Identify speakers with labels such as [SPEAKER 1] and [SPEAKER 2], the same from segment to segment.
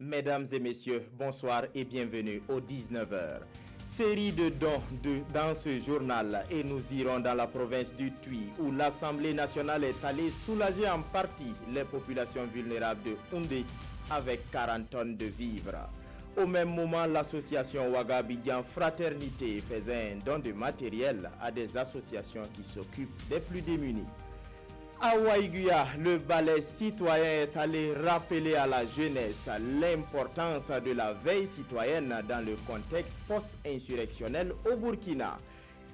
[SPEAKER 1] Mesdames et messieurs, bonsoir et bienvenue au 19h. Série de dons dans ce journal et nous irons dans la province du Tuy où l'Assemblée nationale est allée soulager en partie les populations vulnérables de Houndé avec 40 tonnes de vivres. Au même moment, l'association Ouaga Abidjan Fraternité faisait un don de matériel à des associations qui s'occupent des plus démunis. À Waïguya, le ballet citoyen est allé rappeler à la jeunesse l'importance de la veille citoyenne dans le contexte post-insurrectionnel au Burkina.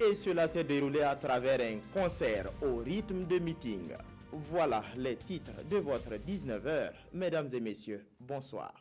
[SPEAKER 1] Et cela s'est déroulé à travers un concert au rythme de meeting. Voilà les titres de votre 19h. Mesdames et messieurs, bonsoir.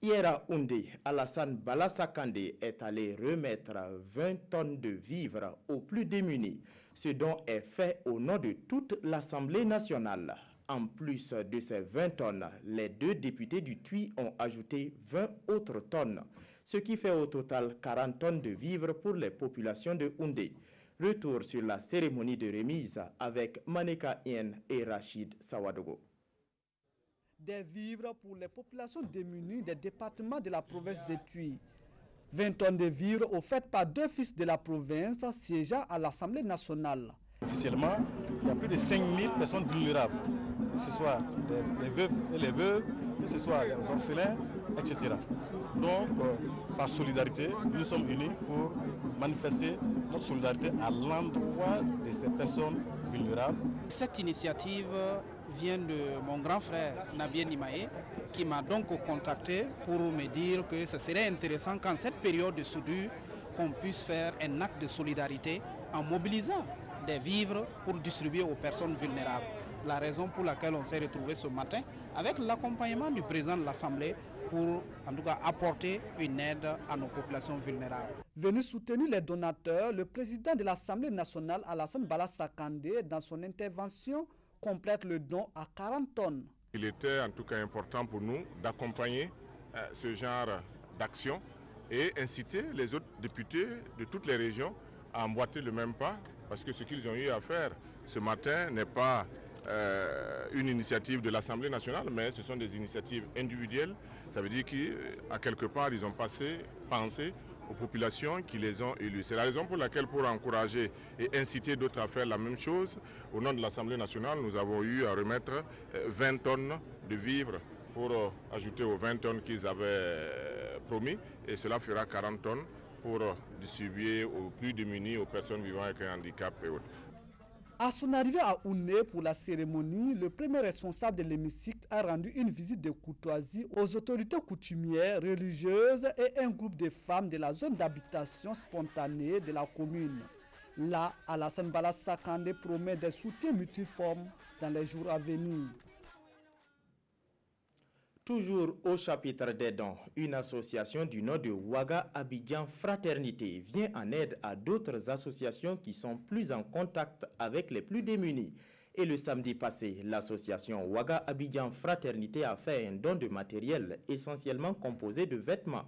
[SPEAKER 1] Hier à Houndé, Alassane Balassakande est allé remettre 20 tonnes de vivres aux plus démunis. Ce don est fait au nom de toute l'Assemblée nationale. En plus de ces 20 tonnes, les deux députés du Tuy ont ajouté 20 autres tonnes, ce qui fait au total 40 tonnes de vivres pour les populations de Houndé. Retour sur la cérémonie de remise avec Maneka Ien et Rachid Sawadogo.
[SPEAKER 2] Des vivres pour les populations démunies des départements de la province de Tuy. 20 tonnes de vivres offertes par deux fils de la province siégeant à l'Assemblée nationale.
[SPEAKER 3] Officiellement, il y a plus de 5000 personnes vulnérables, que ce soit les veuves et les veuves, que ce soit les orphelins, etc. Donc, par solidarité, nous sommes unis pour manifester notre solidarité à l'endroit de ces personnes vulnérables.
[SPEAKER 4] Cette initiative vient de mon grand frère Nabien Nimae qui m'a donc contacté pour me dire que ce serait intéressant qu'en cette période de soudure qu'on puisse faire un acte de solidarité en mobilisant des vivres pour distribuer aux personnes vulnérables. La raison pour laquelle on s'est retrouvé ce matin avec l'accompagnement du président de l'Assemblée pour en tout cas apporter une aide à nos populations vulnérables.
[SPEAKER 2] Venu soutenir les donateurs, le président de l'Assemblée nationale Alassane Balassakande dans son intervention complète le don à 40 tonnes.
[SPEAKER 5] Il était en tout cas important pour nous d'accompagner ce genre d'action et inciter les autres députés de toutes les régions à emboîter le même pas parce que ce qu'ils ont eu à faire ce matin n'est pas une initiative de l'Assemblée nationale, mais ce sont des initiatives individuelles. Ça veut dire qu'à quelque part, ils ont pensé aux populations qui les ont élus. C'est la raison pour laquelle, pour encourager et inciter d'autres à faire la même chose, au nom de l'Assemblée nationale, nous avons eu à remettre 20 tonnes de vivres pour ajouter aux 20 tonnes qu'ils avaient promis. Et cela fera 40 tonnes pour distribuer aux plus démunis, aux personnes vivant avec un handicap et autres.
[SPEAKER 2] À son arrivée à Houndé pour la cérémonie, le premier responsable de l'hémicycle a rendu une visite de courtoisie aux autorités coutumières, religieuses et un groupe de femmes de la zone d'habitation spontanée de la commune. Là, Alassane Balassakande promet des soutiens multiformes dans les jours à venir.
[SPEAKER 1] Toujours au chapitre des dons, une association du nom de Ouaga Abidjan Fraternité vient en aide à d'autres associations qui sont plus en contact avec les plus démunis. Et le samedi passé, l'association Ouaga Abidjan Fraternité a fait un don de matériel essentiellement composé de vêtements.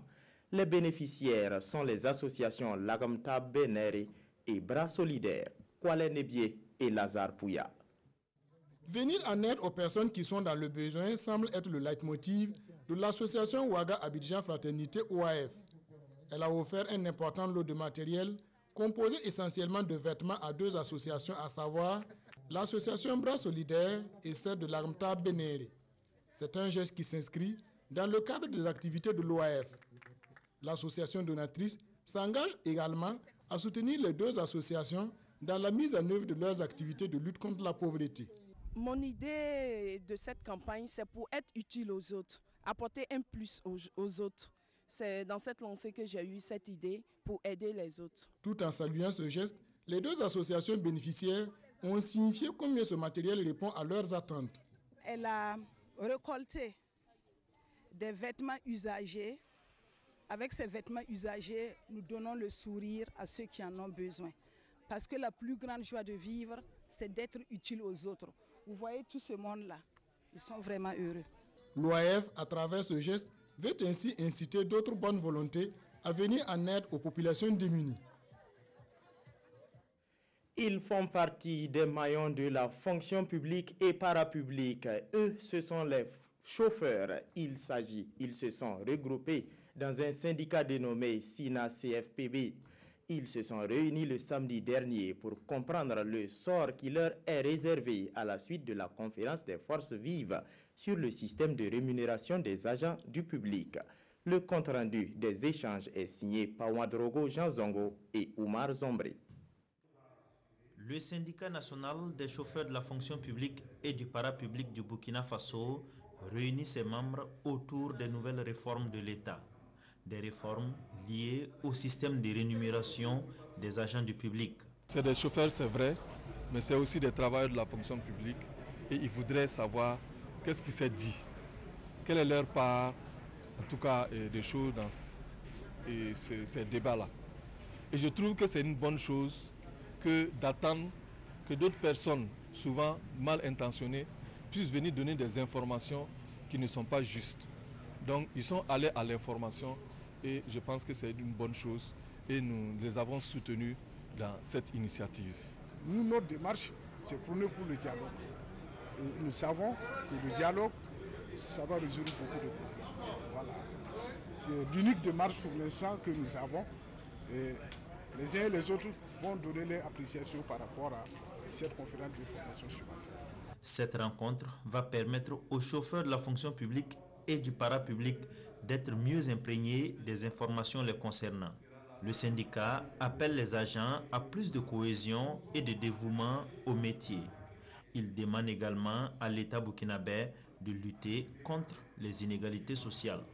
[SPEAKER 1] Les bénéficiaires sont les associations Lagamta Benere et Bras Solidaires, Kwale Nebié et Lazare Pouya.
[SPEAKER 6] Venir en aide aux personnes qui sont dans le besoin semble être le leitmotiv de l'association Ouaga Abidjan Fraternité OAF. Elle a offert un important lot de matériel composé essentiellement de vêtements à deux associations, à savoir l'association Bras Solidaires et celle de l'Armta Benere. C'est un geste qui s'inscrit dans le cadre des activités de l'OAF. L'association donatrice s'engage également à soutenir les deux associations dans la mise en œuvre de leurs activités de lutte contre la pauvreté.
[SPEAKER 7] Mon idée de cette campagne, c'est pour être utile aux autres, apporter un plus aux autres. C'est dans cette lancée que j'ai eu cette idée pour aider les autres.
[SPEAKER 6] Tout en saluant ce geste, les deux associations bénéficiaires ont signifié combien ce matériel répond à leurs attentes.
[SPEAKER 7] Elle a récolté des vêtements usagés. Avec ces vêtements usagés, nous donnons le sourire à ceux qui en ont besoin. Parce que la plus grande joie de vivre, c'est d'être utile aux autres. Vous voyez tout ce monde-là, ils sont vraiment heureux.
[SPEAKER 6] L'OAF, à travers ce geste, veut ainsi inciter d'autres bonnes volontés à venir en aide aux populations démunies.
[SPEAKER 1] Ils font partie des maillons de la fonction publique et parapublique. Eux, ce sont les chauffeurs. Ils se sont regroupés dans un syndicat dénommé SINA-CFPB. Ils se sont réunis le samedi dernier pour comprendre le sort qui leur est réservé à la suite de la conférence des forces vives sur le système de rémunération des agents du public. Le compte-rendu des échanges est signé par Ouadrogo Jean Zongo et Oumar Zombré.
[SPEAKER 8] Le syndicat national des chauffeurs de la fonction publique et du parapublic du Burkina Faso réunit ses membres autour des nouvelles réformes de l'État. Des réformes liées au système de rémunération des agents du public.
[SPEAKER 9] C'est des chauffeurs, c'est vrai, mais c'est aussi des travailleurs de la fonction publique. Et ils voudraient savoir qu'est-ce qui s'est dit, quelle est leur part, en tout cas, des choses dans ces débats-là. Et je trouve que c'est une bonne chose que d'attendre que d'autres personnes, souvent mal intentionnées, puissent venir donner des informations qui ne sont pas justes. Donc ils sont allés à l'information et je pense que c'est une bonne chose et nous les avons soutenus dans cette initiative.
[SPEAKER 6] Nous, notre démarche, c'est prôner pour le dialogue. Et nous savons que le dialogue, ça va résoudre beaucoup de problèmes. Voilà. C'est l'unique démarche pour l'instant que nous avons. Et les uns et les autres vont donner leur appréciation par rapport à cette conférence de formation suivante.
[SPEAKER 8] Cette rencontre va permettre aux chauffeurs de la fonction publique et du parapublic d'être mieux imprégnés des informations les concernant. Le syndicat appelle les agents à plus de cohésion et de dévouement au métier. Il demande également à l'État burkinabé de lutter contre les inégalités sociales.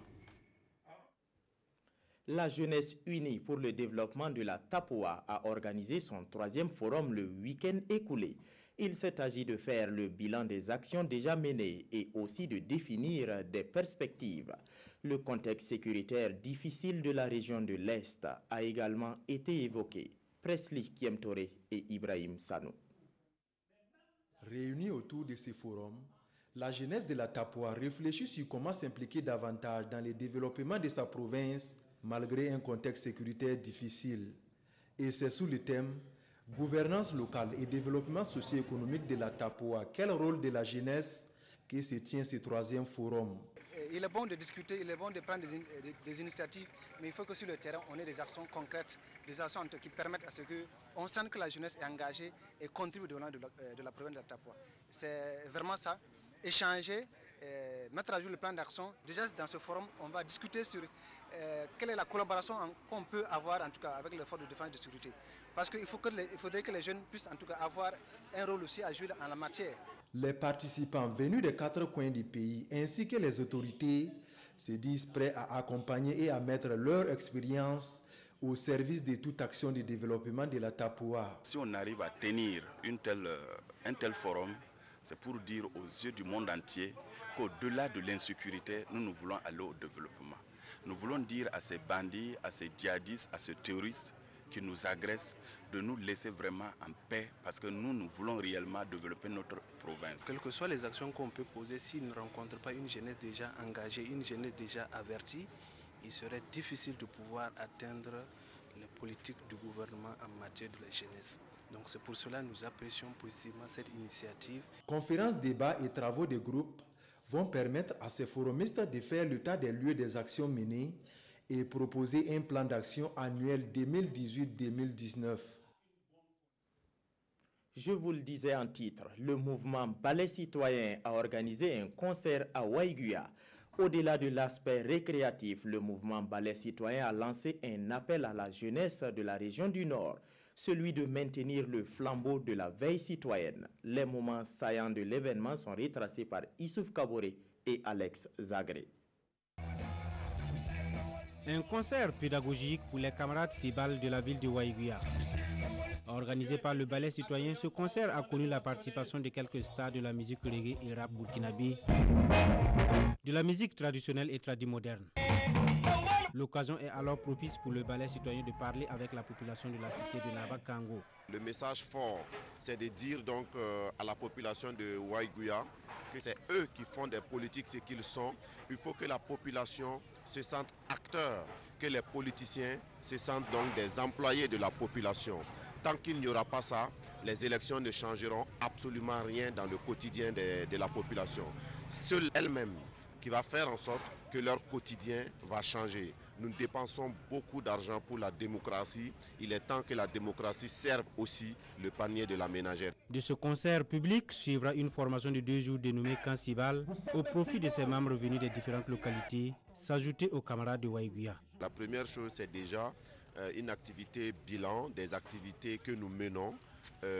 [SPEAKER 1] La jeunesse unie pour le développement de la Tapoa a organisé son 3e forum le week-end écoulé. Il s'est agi de faire le bilan des actions déjà menées et aussi de définir des perspectives. Le contexte sécuritaire difficile de la région de l'Est a également été évoqué. Presley Kiemtore et Ibrahim Sanou.
[SPEAKER 10] Réunis autour de ces forums, la jeunesse de la Tapoa réfléchit sur comment s'impliquer davantage dans le développement de sa province malgré un contexte sécuritaire difficile. Et c'est sous le thème « Gouvernance locale et développement socio-économique de la Tapoa, quel rôle de la jeunesse ?» que se tient ce 3e forum.
[SPEAKER 11] Il est bon de discuter, il est bon de prendre des initiatives, mais il faut que sur le terrain, on ait des actions concrètes, des actions qui permettent à ce qu'on sente que la jeunesse est engagée et contribue au développement de la province de la Tapoa. C'est vraiment ça, échanger, mettre à jour le plan d'action. Déjà dans ce forum, on va discuter sur quelle est la collaboration qu'on peut avoir en tout cas avec les forces de défense et de sécurité. Parce qu'il faudrait que les jeunes puissent en tout cas avoir un rôle aussi à jouer en la matière.
[SPEAKER 10] Les participants venus des 4 coins du pays ainsi que les autorités se disent prêts à accompagner et à mettre leur expérience au service de toute action de développement de la Tapoa.
[SPEAKER 12] Si on arrive à tenir un tel forum, c'est pour dire aux yeux du monde entier qu'au-delà de l'insécurité, nous voulons aller au développement. Nous voulons dire à ces bandits, à ces djihadistes, à ces terroristes qui nous agressent, de nous laisser vraiment en paix parce que nous voulons réellement développer notre province.
[SPEAKER 13] Quelles que soient les actions qu'on peut poser, s'ils ne rencontrent pas une jeunesse déjà engagée, une jeunesse déjà avertie, il serait difficile de pouvoir atteindre les politiques du gouvernement en matière de la jeunesse. Donc c'est pour cela que nous apprécions positivement cette initiative.
[SPEAKER 10] Conférences, débats et travaux de groupe vont permettre à ces forumistes de faire l'état des lieux des actions menées et proposer un plan d'action annuel 2018-2019.
[SPEAKER 1] Je vous le disais en titre, le mouvement Balai Citoyen a organisé un concert à Waiguya. Au-delà de l'aspect récréatif, le mouvement Balai Citoyen a lancé un appel à la jeunesse de la région du Nord, celui de maintenir le flambeau de la veille citoyenne. Les moments saillants de l'événement sont retracés par Issouf Kaboré et Alex Zagré.
[SPEAKER 14] Un concert pédagogique pour les camarades Sibal de la ville de Waiguya. Organisé par le Balai Citoyen, ce concert a connu la participation de quelques stars de la musique reggae et rap burkinabé, de la musique traditionnelle et tradimoderne. L'occasion est alors propice pour le Balai Citoyen de parler avec la population de la cité de Naba-Kango.
[SPEAKER 15] Le message fort, c'est de dire donc à la population de Waiguya que c'est eux qui font des politiques, ce qu'ils sont. Il faut que la population se sente acteur, que les politiciens se sentent donc des employés de la population. Tant qu'il n'y aura pas ça, les élections ne changeront absolument rien dans le quotidien de la population. Seule elle-même, qui va faire en sorte que leur quotidien va changer. Nous dépensons beaucoup d'argent pour la démocratie. Il est temps que la démocratie serve aussi le panier de la ménagère.
[SPEAKER 14] De ce concert public suivra une formation de 2 jours dénommée Kansibal au profit de ses membres venus des différentes localités, s'ajouter aux camarades de Waïguya.
[SPEAKER 15] La première chose, c'est déjà une activité bilan des activités que nous menons,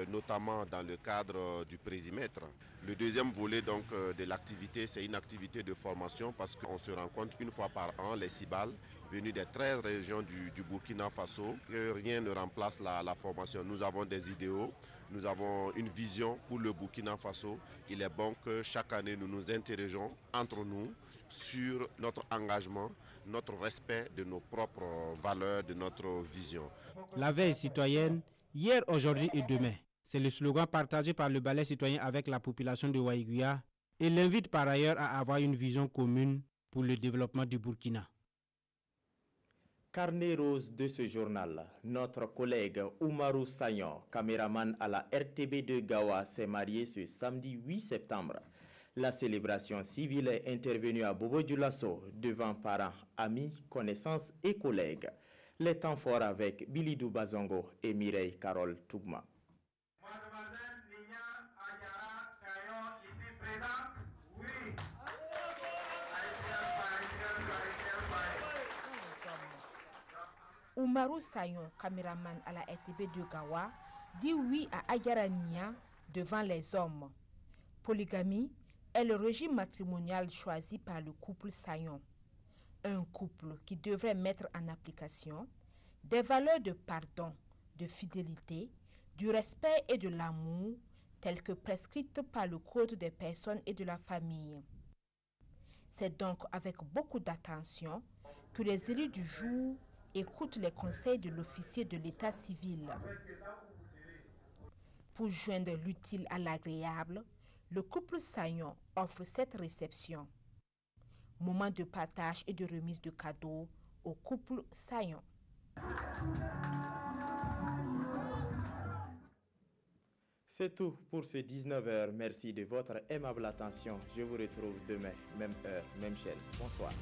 [SPEAKER 15] notamment dans le cadre du périmètre. Le deuxième volet donc, de l'activité, c'est une activité de formation parce qu'on se rencontre une fois par an, les Cibal, venus des 13 régions du Burkina Faso. Rien ne remplace la formation. Nous avons des idéaux, nous avons une vision pour le Burkina Faso. Il est bon que chaque année, nous nous interrogeons entre nous sur notre engagement, notre respect de nos propres valeurs, de notre vision.
[SPEAKER 14] La veille citoyenne, hier, aujourd'hui et demain. C'est le slogan partagé par le ballet citoyen avec la population de Waïguya et l'invite par ailleurs à avoir une vision commune pour le développement du Burkina.
[SPEAKER 1] Carnet rose de ce journal, notre collègue Oumarou Sagnon, caméraman à la RTB de Gawa, s'est marié ce samedi 8 septembre. La célébration civile est intervenue à Bobo Dioulasso devant parents, amis, connaissances et collègues. Les temps forts avec Bilidou Bazongo et Mireille Carole Tougma.
[SPEAKER 16] Mademoiselle Nina Ayara Kayon ici présente. Oui.
[SPEAKER 17] Oumarou Sayon, caméraman à la RTB de Gawa, dit oui à Ayara Nia devant les hommes. Polygamie est le régime matrimonial choisi par le couple Sayon. Un couple qui devrait mettre en application des valeurs de pardon, de fidélité, du respect et de l'amour telles que prescrites par le Code des personnes et de la famille. C'est donc avec beaucoup d'attention que les élus du jour écoutent les conseils de l'officier de l'état civil. Pour joindre l'utile à l'agréable, le couple Sayon offre cette réception. Moment de partage et de remise de cadeaux au couple Sayon.
[SPEAKER 1] C'est tout pour ce 19h. Merci de votre aimable attention. Je vous retrouve demain, même heure, même chaîne. Bonsoir.